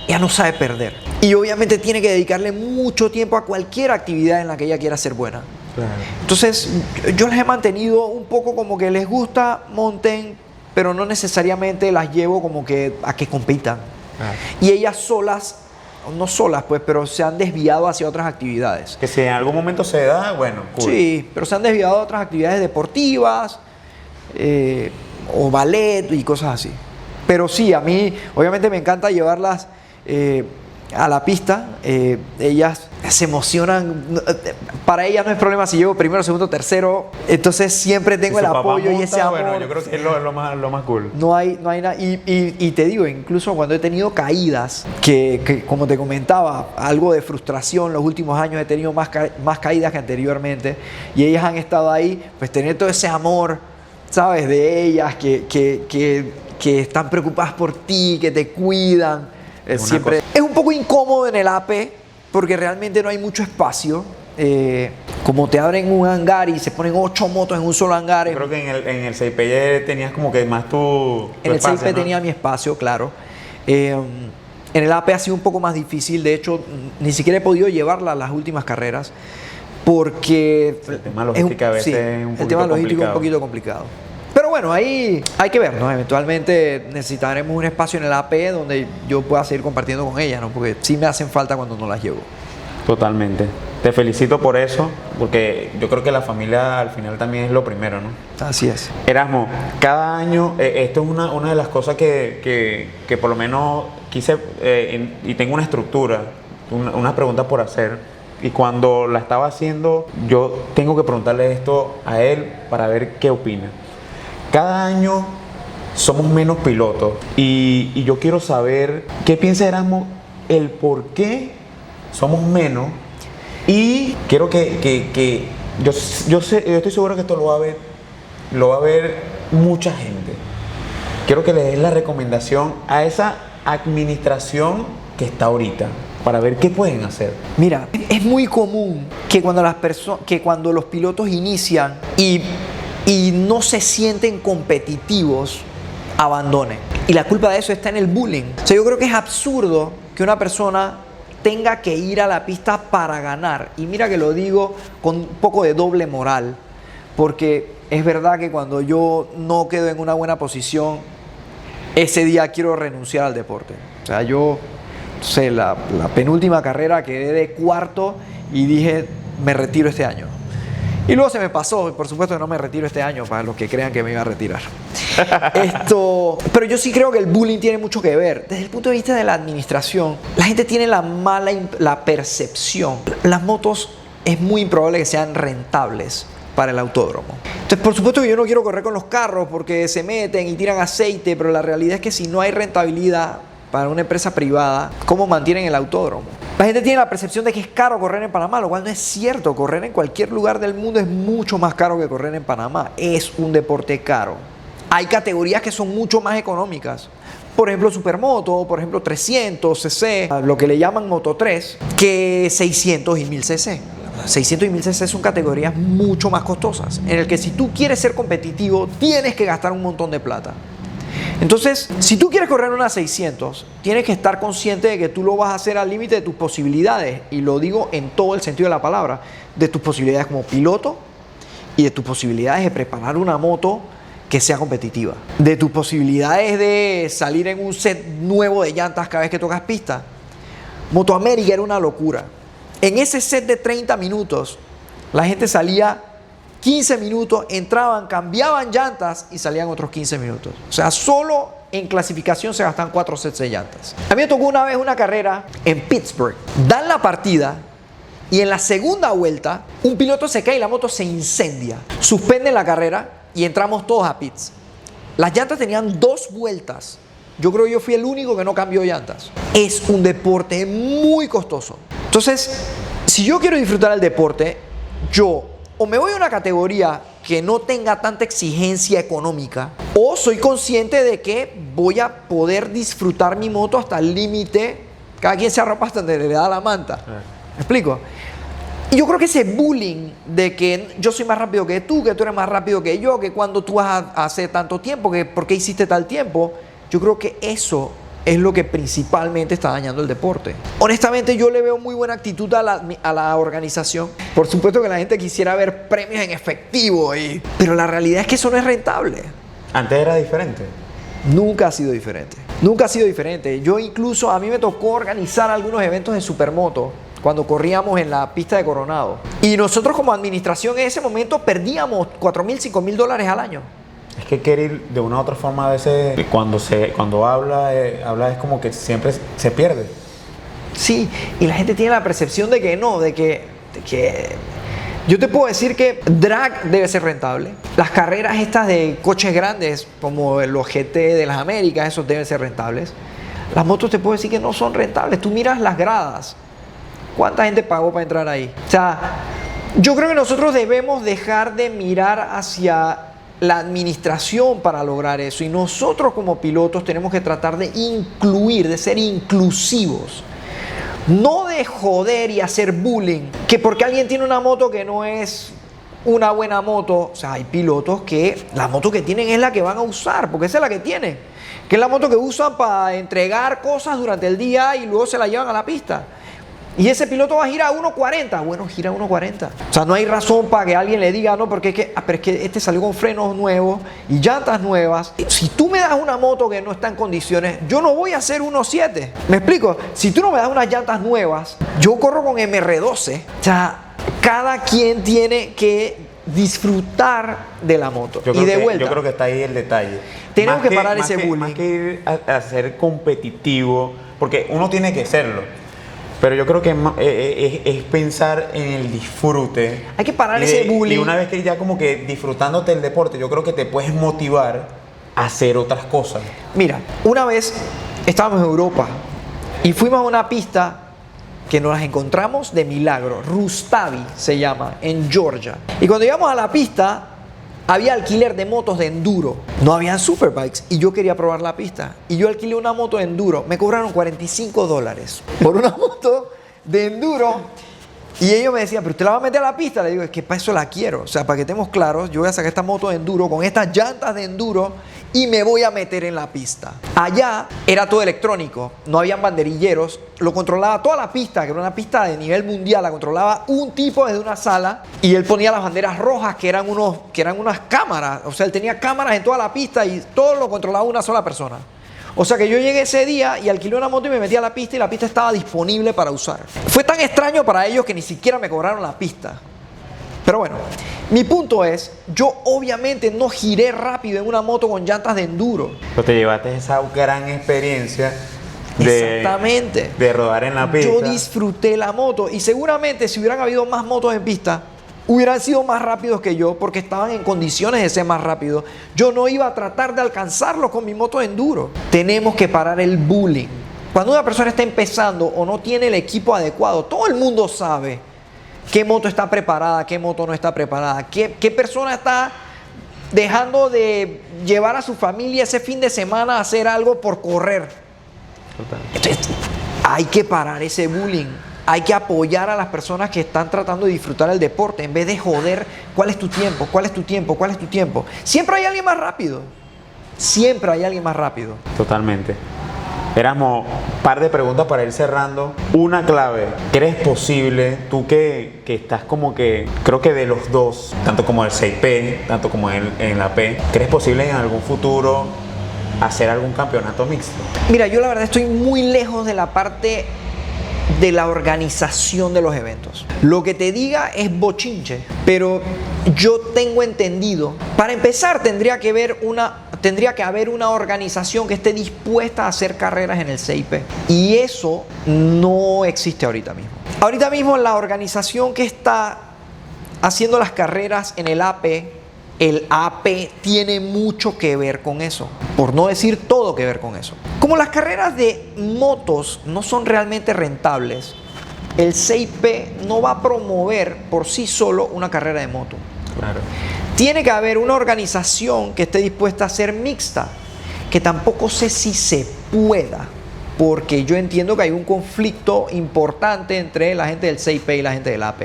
Ella no sabe perder. Y obviamente tiene que dedicarle mucho tiempo a cualquier actividad en la que ella quiera ser buena. Claro. Entonces yo las he mantenido un poco como que les gusta, monten, pero no necesariamente las llevo como que a que compitan. Claro. Y ellas solas, no solas pues, pero se han desviado hacia otras actividades. Que si en algún momento se da, bueno, cool. Sí, pero se han desviado a otras actividades deportivas o ballet y cosas así. Pero sí, a mí obviamente me encanta llevarlas a la pista. Ellas se emocionan. Para ellas no es problema si llevo primero, segundo, tercero. Entonces siempre tengo el apoyo y ese amor. Bueno, yo creo que es lo más cool. No hay nada. Y te digo, incluso cuando he tenido caídas, que como te comentaba, algo de frustración, los últimos años he tenido más caídas que anteriormente. Y ellas han estado ahí, pues tener todo ese amor, ¿sabes? De ellas, que están preocupadas por ti, que te cuidan. Siempre es un poco incómodo en el AP porque realmente no hay mucho espacio. Como te abren un hangar y se ponen 8 motos en un solo hangar. Yo creo que en el 6P tenías como que más tu en el espacio, 6P ¿no? tenía mi espacio, claro. En el AP ha sido un poco más difícil. De hecho, ni siquiera he podido llevarla a las últimas carreras porque el tema logística a veces es un poquito el tema logístico es un complicado. poquito complicado. Pero bueno, ahí hay que ver, ¿no? Eventualmente necesitaremos un espacio en el AP donde yo pueda seguir compartiendo con ellas, ¿no? Porque sí me hacen falta cuando no las llevo. Totalmente. Te felicito por eso, porque yo creo que la familia al final también es lo primero, ¿no? Así es. Erasmo, cada año, esto es una de las cosas que por lo menos quise, y tengo una estructura, una pregunta por hacer, y cuando la estaba haciendo, yo tengo que preguntarle esto a él para ver qué opina. Cada año somos menos pilotos y yo quiero saber qué piensa Erasmo, el por qué somos menos, y quiero que yo estoy seguro que esto lo va a ver mucha gente. Quiero que le des la recomendación a esa administración que está ahorita para ver qué pueden hacer. Mira, es muy común que cuando los pilotos inician y no se sienten competitivos, abandonen. Y la culpa de eso está en el bullying. O sea, yo creo que es absurdo que una persona tenga que ir a la pista para ganar. Y mira que lo digo con un poco de doble moral, porque es verdad que cuando yo no quedo en una buena posición, ese día quiero renunciar al deporte. O sea, yo sé, la penúltima carrera quedé de cuarto y dije, me retiro este año. Y luego se me pasó, por supuesto que no me retiro este año, para los que crean que me iba a retirar. Pero yo sí creo que el bullying tiene mucho que ver. Desde el punto de vista de la administración, la gente tiene la percepción. Las motos es muy improbable que sean rentables para el autódromo. Entonces, por supuesto que yo no quiero correr con los carros porque se meten y tiran aceite, pero la realidad es que si no hay rentabilidad para una empresa privada, ¿cómo mantienen el autódromo? La gente tiene la percepción de que es caro correr en Panamá, lo cual no es cierto. Correr en cualquier lugar del mundo es mucho más caro que correr en Panamá. Es un deporte caro. Hay categorías que son mucho más económicas. Por ejemplo, Supermoto, por ejemplo, 300 cc, lo que le llaman Moto 3, que 600 y 1000 cc. 600 y 1000 cc son categorías mucho más costosas, en el que si tú quieres ser competitivo, tienes que gastar un montón de plata. Entonces, si tú quieres correr una 600, tienes que estar consciente de que tú lo vas a hacer al límite de tus posibilidades, y lo digo en todo el sentido de la palabra, de tus posibilidades como piloto y de tus posibilidades de preparar una moto que sea competitiva, de tus posibilidades de salir en un set nuevo de llantas cada vez que tocas pista. Moto América era una locura. En ese set de 30 minutos, la gente salía 15 minutos, entraban, cambiaban llantas y salían otros 15 minutos. O sea, solo en clasificación se gastan 4 sets de llantas. A mí me tocó una vez una carrera en Pittsburgh. Dan la partida y en la segunda vuelta, un piloto se cae y la moto se incendia. Suspenden la carrera y entramos todos a pits. Las llantas tenían 2 vueltas. Yo creo que yo fui el único que no cambió llantas. Es un deporte muy costoso. Entonces, si yo quiero disfrutar el deporte, yo o me voy a una categoría que no tenga tanta exigencia económica, o soy consciente de que voy a poder disfrutar mi moto hasta el límite. Cada quien se arropa hasta donde le da la manta. ¿Me explico? Y yo creo que ese bullying de que yo soy más rápido que tú eres más rápido que yo, que cuando tú vas a hacer tanto tiempo, que por qué hiciste tal tiempo, yo creo que eso es lo que principalmente está dañando el deporte. Honestamente, yo le veo muy buena actitud a la organización. Por supuesto que la gente quisiera ver premios en efectivo, pero la realidad es que eso no es rentable. Antes era diferente. Nunca ha sido diferente. Nunca ha sido diferente. Yo incluso, a mí me tocó organizar algunos eventos de Supermoto cuando corríamos en la pista de Coronado. Y nosotros como administración en ese momento perdíamos $4,000, $5,000 al año. Es que Kerry, de una u otra forma, a veces cuando habla es como que siempre se pierde. Sí, y la gente tiene la percepción de que no, de que yo te puedo decir que drag debe ser rentable. Las carreras estas de coches grandes, como los GT de las Américas, esos deben ser rentables. Las motos te puedo decir que no son rentables. Tú miras las gradas. ¿Cuánta gente pagó para entrar ahí? O sea, yo creo que nosotros debemos dejar de mirar hacia la administración para lograr eso, y nosotros como pilotos tenemos que tratar de incluir, de ser inclusivos, no de joder y hacer bullying, que porque alguien tiene una moto que no es una buena moto. O sea, hay pilotos que la moto que tienen es la que van a usar, porque esa es la que tienen, que es la moto que usan para entregar cosas durante el día y luego se la llevan a la pista. Y ese piloto va a girar a 1.40. Bueno, gira a 1.40. O sea, no hay razón para que alguien le diga, no, porque pero es que este salió con frenos nuevos y llantas nuevas. Si tú me das una moto que no está en condiciones, yo no voy a hacer 1.7. ¿Me explico? Si tú no me das unas llantas nuevas, yo corro con MR12. O sea, cada quien tiene que disfrutar de la moto. Y de vuelta, yo creo que está ahí el detalle. Tenemos que parar ese bullying. Más que ir a ser competitivo, porque uno tiene que serlo. Pero yo creo que es pensar en el disfrute. Hay que parar ese bullying. Y una vez que ya como que disfrutándote el deporte, yo creo que te puedes motivar a hacer otras cosas. Mira, una vez estábamos en Europa y fuimos a una pista que nos las encontramos de milagro. Rustavi se llama, en Georgia. Y cuando llegamos a la pista, había alquiler de motos de enduro. No habían superbikes y yo quería probar la pista. Y yo alquilé una moto de enduro. Me cobraron $45 por una moto de enduro. Y ellos me decían, pero usted la va a meter a la pista. Le digo, es que para eso la quiero. O sea, para que estemos claros, yo voy a sacar esta moto de enduro con estas llantas de enduro y me voy a meter en la pista. Allá era todo electrónico, no habían banderilleros, lo controlaba toda la pista, que era una pista de nivel mundial, la controlaba un tipo desde una sala y él ponía las banderas rojas que eran unas cámaras, o sea, él tenía cámaras en toda la pista y todo lo controlaba una sola persona. O sea que yo llegué ese día y alquilé una moto y me metí a la pista y la pista estaba disponible para usar. Fue tan extraño para ellos que ni siquiera me cobraron la pista. Pero bueno, mi punto es, yo obviamente no giré rápido en una moto con llantas de enduro. Pero te llevaste esa gran experiencia Exactamente. de rodar en la pista. Yo disfruté la moto y seguramente si hubieran habido más motos en pista, hubieran sido más rápidos que yo porque estaban en condiciones de ser más rápidos. Yo no iba a tratar de alcanzarlo con mi moto de enduro. Tenemos que parar el bullying. Cuando una persona está empezando o no tiene el equipo adecuado, todo el mundo sabe qué moto está preparada, qué moto no está preparada, qué persona está dejando de llevar a su familia ese fin de semana a hacer algo por correr. Total. Entonces, hay que parar ese bullying. Hay que apoyar a las personas que están tratando de disfrutar el deporte en vez de joder cuál es tu tiempo, cuál es tu tiempo, cuál es tu tiempo. Siempre hay alguien más rápido. Siempre hay alguien más rápido. Totalmente. Éramos un par de preguntas para ir cerrando. Una clave, ¿crees posible, tú que estás como que, creo que de los dos, tanto como el 6P, tanto como en la P, ¿crees posible en algún futuro hacer algún campeonato mixto? Mira, yo la verdad estoy muy lejos de la parte de la organización de los eventos. Lo que te diga es bochinche, pero yo tengo entendido, para empezar tendría que haber una organización que esté dispuesta a hacer carreras en el CIP y eso no existe ahorita mismo. Ahorita mismo la organización que está haciendo las carreras en el AP tiene mucho que ver con eso, por no decir todo que ver con eso. Como las carreras de motos no son realmente rentables, el CIP no va a promover por sí solo una carrera de moto. Claro. Tiene que haber una organización que esté dispuesta a ser mixta, que tampoco sé si se pueda, porque yo entiendo que hay un conflicto importante entre la gente del CIP y la gente del AP.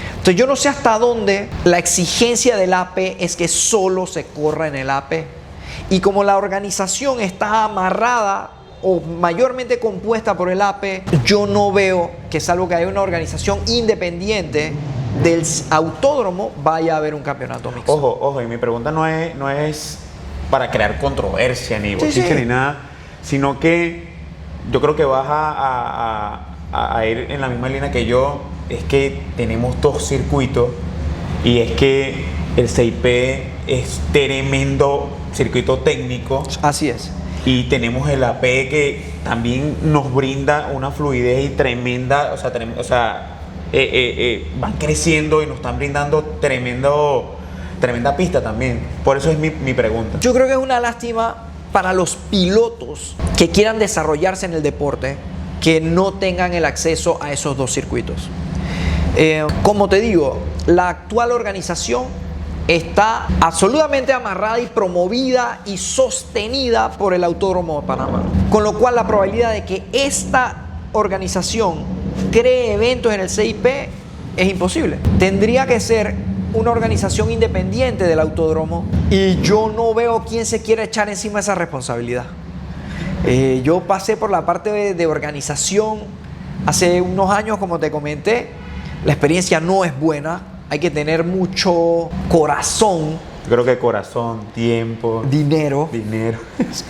Entonces yo no sé hasta dónde la exigencia del AP es que solo se corra en el AP. Y como la organización está amarrada o mayormente compuesta por el AP, yo no veo que salvo que haya una organización independiente del autódromo vaya a haber un campeonato mixto. Ojo, y mi pregunta no es para crear controversia ni bochinche ni nada, sino que yo creo que vas a ir en la misma línea que yo. Es que tenemos dos circuitos y es que el CIP es tremendo circuito técnico. Así es. Y tenemos el AP que también nos brinda una fluidez y tremenda, van creciendo y nos están brindando tremenda pista también. Por eso es mi pregunta. Yo creo que es una lástima para los pilotos que quieran desarrollarse en el deporte que no tengan el acceso a esos dos circuitos. Como te digo, la actual organización está absolutamente amarrada y promovida y sostenida por el Autódromo de Panamá. Con lo cual la probabilidad de que esta organización cree eventos en el CIP es imposible. Tendría que ser una organización independiente del autódromo y yo no veo quién se quiere echar encima esa responsabilidad. Yo pasé por la parte de organización hace unos años, como te comenté. La experiencia no es buena, hay que tener mucho corazón. Creo que corazón, tiempo, dinero,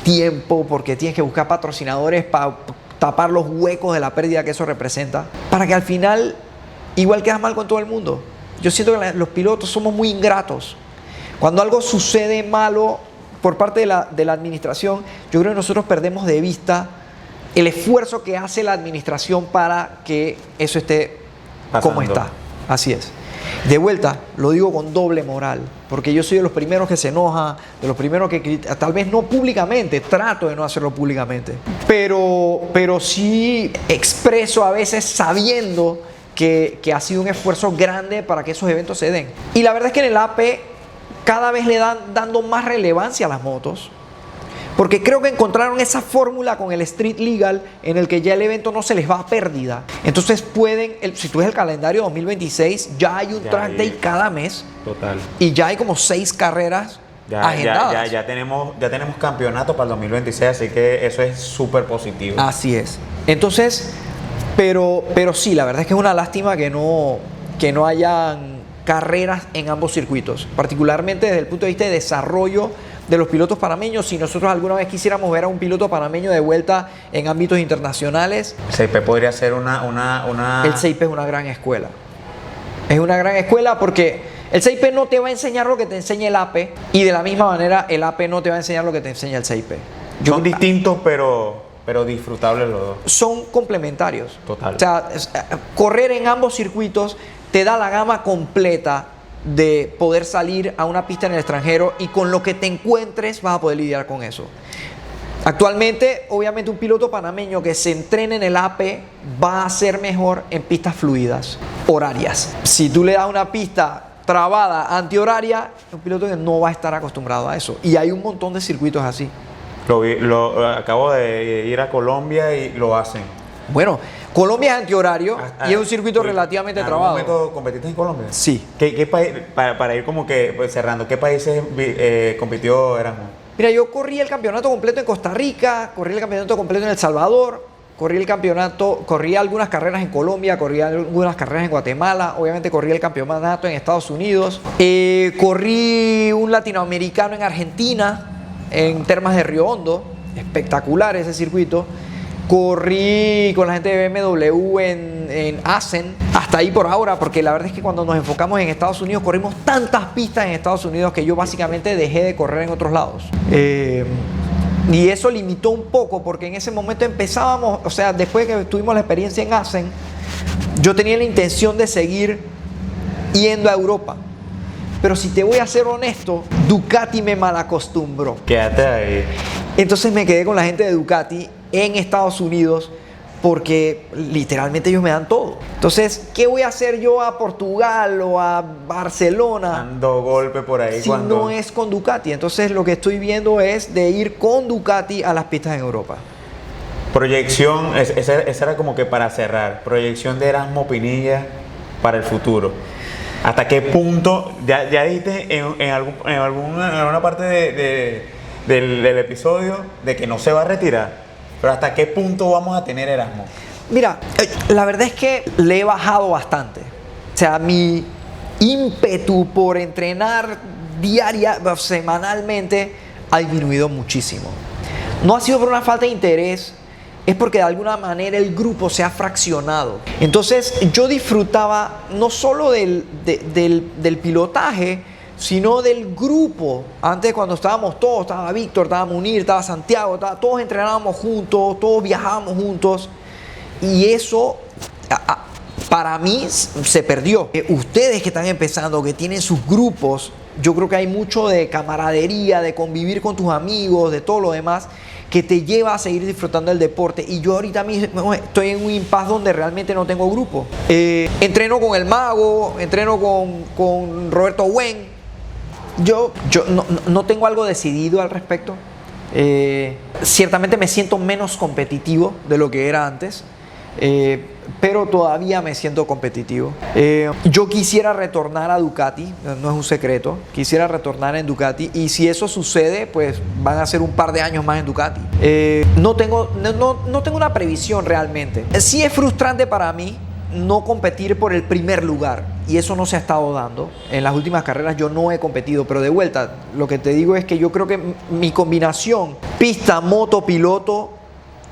tiempo, porque tienes que buscar patrocinadores para tapar los huecos de la pérdida que eso representa, para que al final igual quedas mal con todo el mundo. Yo siento que los pilotos somos muy ingratos. Cuando algo sucede malo por parte de la administración, yo creo que nosotros perdemos de vista el esfuerzo que hace la administración para que eso esté como está. Así es. De vuelta, lo digo con doble moral, porque yo soy de los primeros que se enoja, de los primeros que tal vez no públicamente, trato de no hacerlo públicamente, pero sí expreso a veces sabiendo que ha sido un esfuerzo grande para que esos eventos se den. Y la verdad es que en el AP cada vez le dan dando más relevancia a las motos, porque creo que encontraron esa fórmula con el Street Legal en el que ya el evento no se les va a pérdida. Entonces si tú ves el calendario 2026, ya hay un track day cada mes. Total. Y ya hay como 6 carreras agendadas. Ya tenemos campeonato para el 2026, así que eso es súper positivo. Así es. Entonces, pero sí, la verdad es que es una lástima que no hayan carreras en ambos circuitos, particularmente desde el punto de vista de desarrollo de los pilotos panameños. Si nosotros alguna vez quisiéramos ver a un piloto panameño de vuelta en ámbitos internacionales, El CIP podría ser el CIP es una gran escuela. Es una gran escuela porque el CIP no te va a enseñar lo que te enseña el AP, y de la misma manera el AP no te va a enseñar lo que te enseña el CIP. Son distintos, pero disfrutables los dos. Son complementarios. Total. O sea, correr en ambos circuitos te da la gama completa de poder salir a una pista en el extranjero, y con lo que te encuentres vas a poder lidiar con eso. Actualmente, obviamente, un piloto panameño que se entrene en el AP va a ser mejor en pistas fluidas, horarias. Si tú le das una pista trabada, antihoraria, un piloto que no va a estar acostumbrado a eso. Y hay un montón de circuitos así. Acabo de ir a Colombia y lo hacen. Bueno, Colombia es antihorario y es un circuito relativamente ¿En algún trabado. momento competiste en Colombia? Sí. ¿Qué país, para ir como que pues, cerrando, qué países compitió Erasmo? Mira, yo corrí el campeonato completo en Costa Rica, corrí el campeonato completo en El Salvador, corrí algunas carreras en Colombia, corrí algunas carreras en Guatemala, obviamente corrí el campeonato en Estados Unidos, corrí un latinoamericano en Argentina, en Termas de Río Hondo, espectacular ese circuito. Corrí con la gente de BMW en Assen, hasta ahí por ahora, porque la verdad es que cuando nos enfocamos en Estados Unidos corrimos tantas pistas en Estados Unidos que yo básicamente dejé de correr en otros lados. Y eso limitó un poco, porque en ese momento empezábamos, o sea, después de que tuvimos la experiencia en Assen, yo tenía la intención de seguir yendo a Europa. Pero si te voy a ser honesto, Ducati me malacostumbró. Quédate ahí. Entonces me quedé con la gente de Ducati en Estados Unidos, porque literalmente ellos me dan todo. Entonces, ¿qué voy a hacer yo a Portugal o a Barcelona Dando golpe por ahí si no es con Ducati? Entonces lo que estoy viendo es de ir con Ducati a las pistas en Europa. Proyección, esa era como que para cerrar, proyección de Erasmo Pinilla para el futuro. ¿Hasta qué punto, ya dijiste en alguna parte del episodio de que no se va a retirar, pero hasta qué punto vamos a tener Erasmo? Mira, la verdad es que le he bajado bastante. O sea, mi ímpetu por entrenar semanalmente ha disminuido muchísimo. No ha sido por una falta de interés, es porque de alguna manera el grupo se ha fraccionado. Entonces yo disfrutaba no solo del pilotaje, sino del grupo. Antes, cuando estábamos todos, estaba Víctor, estaba Munir, estaba Santiago, todos entrenábamos juntos, todos viajábamos juntos, y eso para mí se perdió. Ustedes que están empezando, que tienen sus grupos, yo creo que hay mucho de camaradería, de convivir con tus amigos, de todo lo demás, que te lleva a seguir disfrutando del deporte. Y yo ahorita mismo estoy en un impasse donde realmente no tengo grupo. Entreno con el Mago, entreno con Roberto Wen. Yo no tengo algo decidido al respecto. Ciertamente me siento menos competitivo de lo que era antes, pero todavía me siento competitivo. Yo quisiera retornar a Ducati, no es un secreto, quisiera retornar en Ducati, y si eso sucede, pues van a ser un par de años más en Ducati. No tengo una previsión realmente. Sí es frustrante para mí no competir por el primer lugar, y eso no se ha estado dando. En las últimas carreras yo no he competido, pero de vuelta, lo que te digo es que yo creo que mi combinación pista, moto, piloto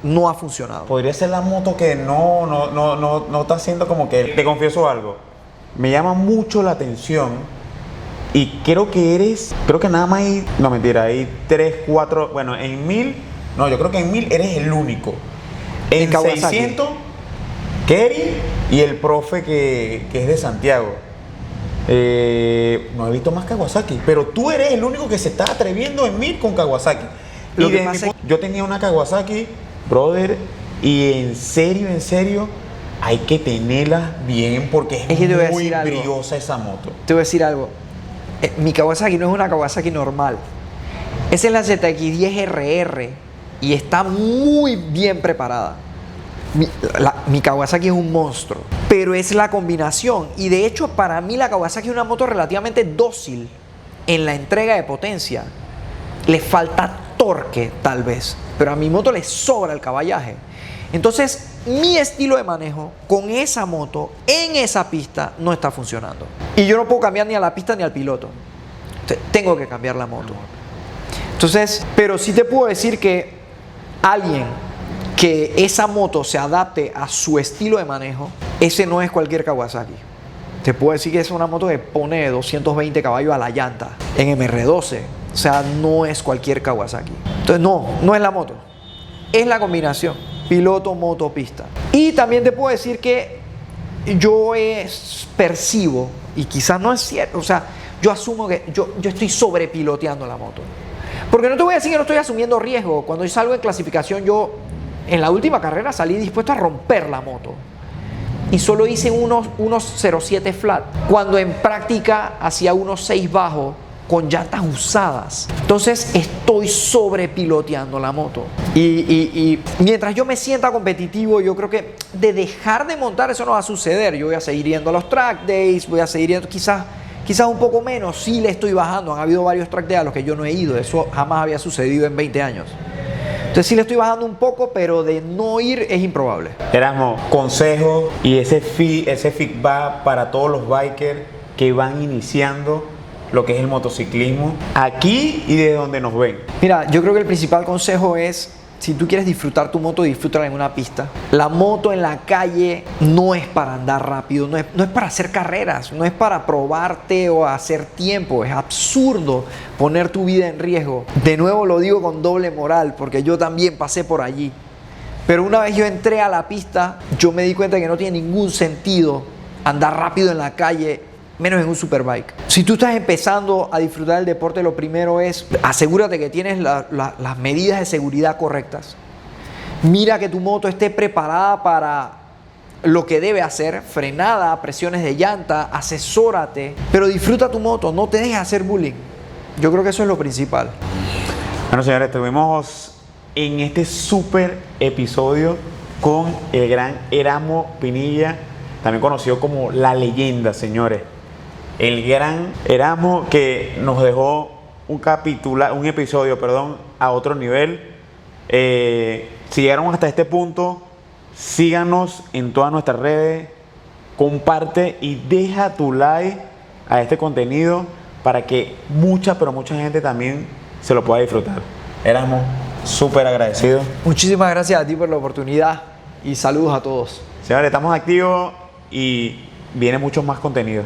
no ha funcionado. Podría ser la moto que no está haciendo como que... Te confieso algo, me llama mucho la atención, y creo que nada más hay... No, mentira, hay 3, 4... Bueno, en 1000... No, yo creo que en 1000 eres el único. En 600... Kerry y el profe que es de Santiago. No he visto más Kawasaki, pero tú eres el único que se está atreviendo en 1000 con Kawasaki. Yo tenía una Kawasaki, brother, y en serio, hay que tenerla bien, porque es muy brillosa esa moto. Te voy a decir algo. Mi Kawasaki no es una Kawasaki normal. Esa es la ZX10RR y está muy bien preparada. Mi Kawasaki es un monstruo, pero es la combinación. Y de hecho, para mí la Kawasaki es una moto relativamente dócil. en la entrega de potencia, le falta torque tal vez, pero a mi moto le sobra el caballaje. Entonces, mi estilo de manejo con esa moto en esa pista no está funcionando. Y yo no puedo cambiar ni a la pista ni al piloto. Entonces, tengo que cambiar la moto. Entonces, pero sí te puedo decir que alguien que esa moto se adapte a su estilo de manejo, ese no es cualquier Kawasaki. Te puedo decir que es una moto que pone 220 caballos a la llanta en MR12. O sea, no es cualquier Kawasaki. Entonces, no es la moto. Es la combinación piloto, moto, pista. Y también te puedo decir que yo percibo, y quizás no es cierto, o sea, yo asumo que yo estoy sobrepiloteando la moto. Porque no te voy a decir que no estoy asumiendo riesgo. Cuando yo salgo en clasificación, yo en la última carrera salí dispuesto a romper la moto. Y solo hice unos 0.7 flat, cuando en práctica hacía unos 6 bajo con llantas usadas. Entonces estoy sobrepiloteando la moto. Y mientras yo me sienta competitivo, yo creo que de dejar de montar eso no va a suceder. Yo voy a seguir yendo a los track days, voy a seguir yendo, quizás un poco menos, sí le estoy bajando. Han habido varios track days a los que yo no he ido. Eso jamás había sucedido en 20 años. Entonces sí le estoy bajando un poco, pero de no ir es improbable. Erasmo, consejo y ese feedback para todos los bikers que van iniciando lo que es el motociclismo aquí y de donde nos ven. Mira, yo creo que el principal consejo es, si tú quieres disfrutar tu moto, disfrútala en una pista. La moto en la calle no es para andar rápido, no es para hacer carreras, no es para probarte o hacer tiempo. Es absurdo poner tu vida en riesgo. De nuevo lo digo con doble moral, porque yo también pasé por allí. Pero una vez yo entré a la pista, yo me di cuenta que no tiene ningún sentido andar rápido en la calle, menos en un superbike. Si tú estás empezando a disfrutar del deporte, lo primero es asegúrate que tienes las medidas de seguridad correctas. Mira que tu moto esté preparada para lo que debe hacer, frenada, presiones de llanta, asesórate, pero disfruta tu moto, no te dejes hacer bullying. Yo creo que eso es lo principal. Bueno, señores, estuvimos en este súper episodio con el gran Erasmo Pinilla, también conocido como La Leyenda, señores. El gran Erasmo, que nos dejó un episodio a otro nivel. Si llegaron hasta este punto, síganos en todas nuestras redes, comparte y deja tu like a este contenido para que mucha gente también se lo pueda disfrutar. Erasmo, súper agradecido. Muchísimas gracias a ti por la oportunidad y saludos a todos. Señores, estamos activos y viene mucho más contenido.